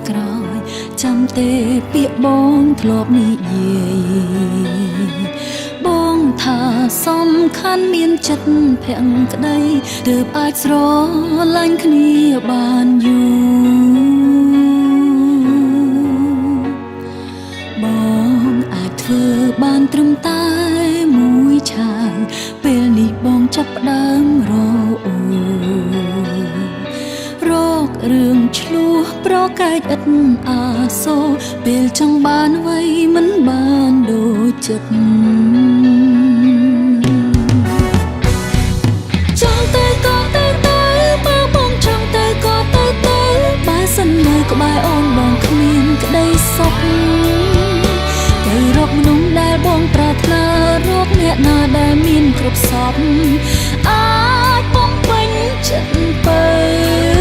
ក្រោយចាំទេពាក្យបងធ្លាប់និយាយបងថាសំខាន់មានចិត្តភក្តីទើបអាចស្រឡាញ់គ្នាបានយូរបងអាចធ្វើបានត្រឹមតែមួយឆាវពេលនេះបងចាប់ផ្ដើមរអូរករឿងឆ្លោះប្រកែកឥតអាសូរពេលចង់បានអ្វីមិនបានដូចចិត្តចង់ទៅក៏ទៅបើបងចង់ទៅក៏ទៅបើសិននៅក្បែរអូនបងគ្មានក្តីសុខទៅរកមនុស្សដែលបងប្រាថ្នារកអ្នកណាដែលមានគ្រប់សពអាចបំពេញចិត្តបើ